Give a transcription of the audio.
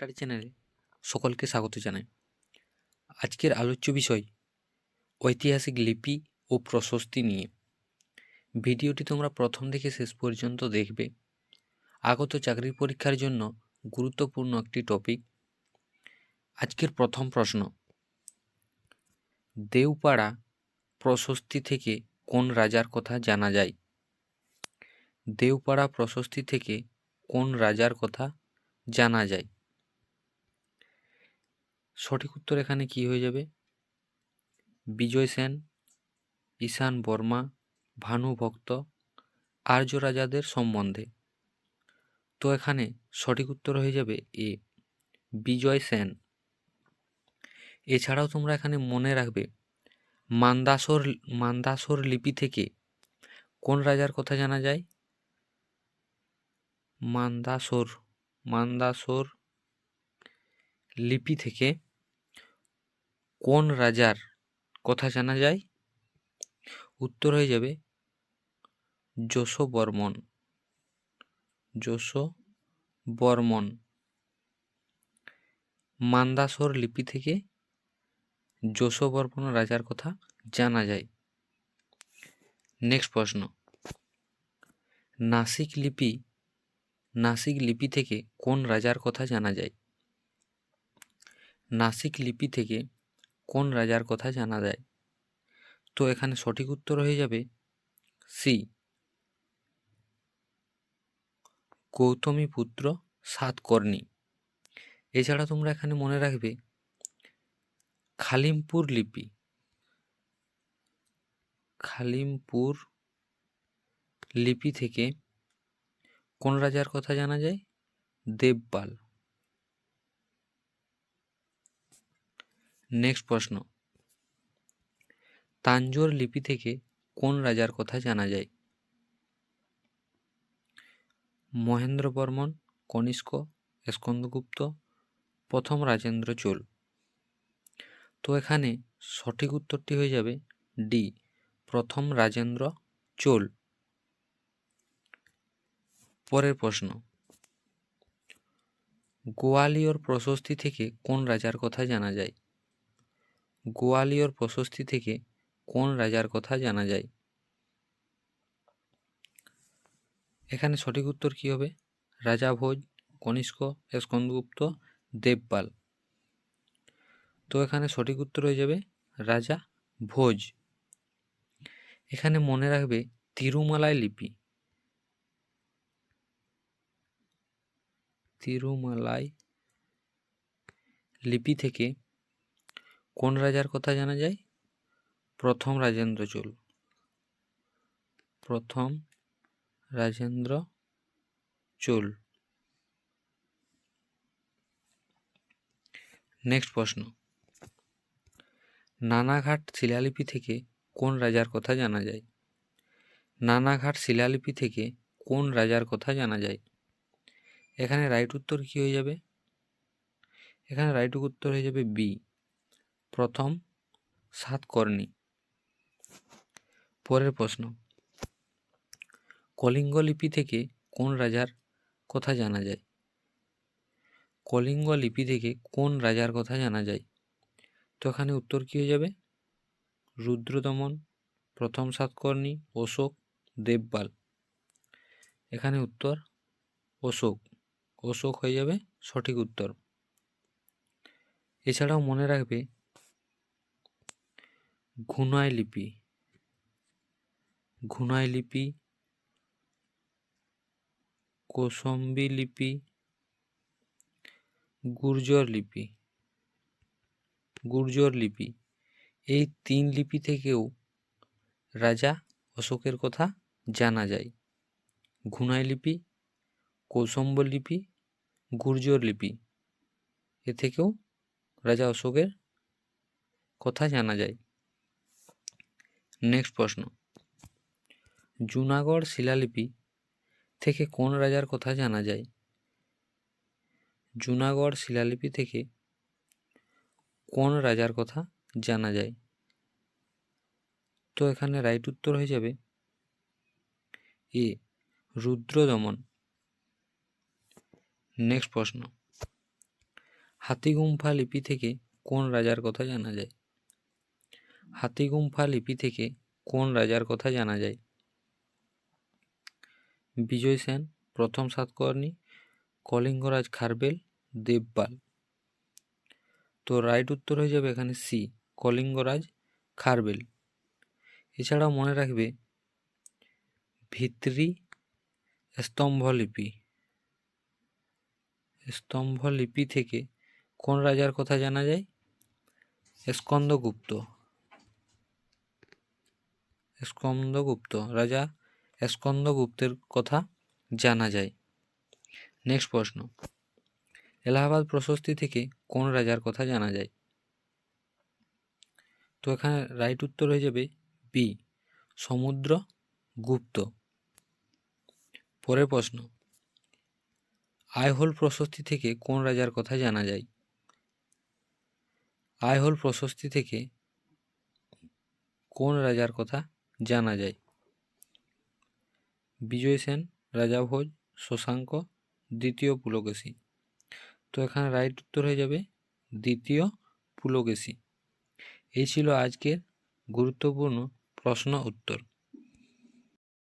Study চ্যানেলে সকলকে স্বাগত জানাই। আজকের আলোচ্য বিষয় ঐতিহাসিক লিপি ও প্রশস্তি নিয়ে। ভিডিওটি তোমরা প্রথম থেকে শেষ পর্যন্ত দেখবে। আগত চাকরির পরীক্ষার জন্য গুরুত্বপূর্ণ একটি টপিক। আজকের প্রথম প্রশ্ন, দেওপাড়া প্রশস্তি থেকে কোন রাজার কথা জানা যায়? দেওপাড়া প্রশস্তি থেকে কোন রাজার কথা জানা যায়? সঠিক উত্তর এখানে কি হয়ে যাবে? বিজয় সেন, ঈশান বর্মা, ভানুভক্ত, আর্য রাজাদের সম্বন্ধে। তো এখানে সঠিক উত্তর হয়ে যাবে এ, বিজয় সেন। এছাড়াও তোমরা এখানে মনে রাখবে মান্দাসর লিপি থেকে কোন রাজার কথা জানা যায়? মান্দাসর লিপি থেকে কোন রাজার কথা জানা যায়? উত্তর হয়ে যাবে যশোবর্মন। মান্দাসর লিপি থেকে যশোবর্মন রাজার কথা জানা যায়। নেক্সট প্রশ্ন, নাসিক লিপি থেকে কোন রাজার কথা জানা যায়? নাসিক লিপি থেকে কোন রাজার কথা জানা যায়? তো এখানে সঠিক উত্তর হয়ে যাবে সি, গৌতমীপুত্র সাতকর্ণী। এছাড়া তোমরা এখানে মনে রাখবে খালিমপুর লিপি থেকে কোন রাজার কথা জানা যায়? দেবপাল। নেক্সট প্রশ্ন, তাঞ্জোর লিপি থেকে কোন রাজার কথা জানা যায়? মহেন্দ্র বর্মন, কনিষ্ক, স্কন্দগুপ্ত, প্রথম রাজেন্দ্র চোল। তো এখানে সঠিক উত্তরটি হয়ে যাবে ডি, প্রথম রাজেন্দ্র চোল। পরের প্রশ্ন, গোয়ালিয়র প্রশস্তি থেকে কোন রাজার কথা জানা যায়? গোয়ালিয়র প্রশস্তি থেকে কোন রাজার কথা জানা যায়? এখানে সঠিক উত্তর কি হবে? রাজা ভোজ, কনিষ্ক, স্কন্দগুপ্ত, দেবপাল। তো এখানে সঠিক উত্তর হয়ে যাবে রাজা ভোজ। এখানে মনে রাখবে তিরুমালাই লিপি থেকে কোন রাজার কথা জানা যায়? প্রথম রাজেন্দ্র চোল। নেক্সট প্রশ্ন, নানাঘাট শিলালিপি থেকে কোন রাজার কথা জানা যায়? নানাঘাট শিলালিপি থেকে কোন রাজার কথা জানা যায়? এখানে রাইট উত্তর কি হয়ে যাবে? এখানে রাইট উত্তর হয়ে যাবে বি, প্রথম সাতকর্ণী। পরের প্রশ্ন, কলিঙ্গ লিপি থেকে কোন রাজার কথা জানা যায়? কলিঙ্গ লিপি থেকে কোন রাজার কথা জানা যায়? তো এখানে উত্তর কি হয়ে যাবে? রুদ্রদমন, প্রথম সাতকর্ণী, অশোক, দেবপাল। এখানে উত্তর অশোক হয়ে যাবে সঠিক উত্তর। এছাড়াও মনে রাখবে ঘুনাই লিপি, কৌশম্বী লিপি, গুর্জর লিপি, এই তিন লিপি থেকেও রাজা অশোকের কথা জানা যায়। ঘুনাই লিপি, কৌশম্ব লিপি, গুর্জর লিপি, এ থেকেও রাজা অশোকের কথা জানা যায়। নেক্সট প্রশ্ন, জুনাগড় শিলালিপি থেকে কোন রাজার কথা জানা যায়? জুনাগড় শিলালিপি থেকে কোন রাজার কথা জানা যায়? তো এখানে রাইট উত্তর হয়ে যাবে এ, রুদ্রদমন। নেক্সট প্রশ্ন, হাতিগুম্ফা লিপি থেকে কোন রাজার কথা জানা যায়? হাতিগুম্ফা লিপি থেকে কোন রাজার কথা জানা যায়? বিজয় সেন, প্রথম সাতকর্ণী, কলিঙ্গরাজ খারবেল, দেবপাল। তো রাইট উত্তর হয়ে যাবে এখানে সি, কলিঙ্গরাজ খারবেল। এছাড়াও মনে রাখবে ভিত্রি স্তম্ভলিপি থেকে কোন রাজার কথা জানা যায়? স্কন্দগুপ্ত রাজা স্কন্দগুপ্তের কথা জানা যায়। নেক্সট প্রশ্ন, এলাহাবাদ প্রশস্তি থেকে কোন রাজার কথা জানা যায়? তো এখানে রাইট উত্তর হয়ে যাবে বি, সমুদ্রগুপ্ত। পরের প্রশ্ন, আইহোল প্রশস্তি থেকে কোন রাজার কথা জানা যায়? আইহোল প্রশস্তি থেকে কোন রাজার কথা জানা যায়? বিজয় সেন, রাজা ভোজ, শশাঙ্ক, দ্বিতীয় পুলকেশী। তো এখানে রাইট উত্তর হয়ে যাবে দ্বিতীয় পুলকেশী। এই ছিল আজকের গুরুত্বপূর্ণ প্রশ্ন উত্তর।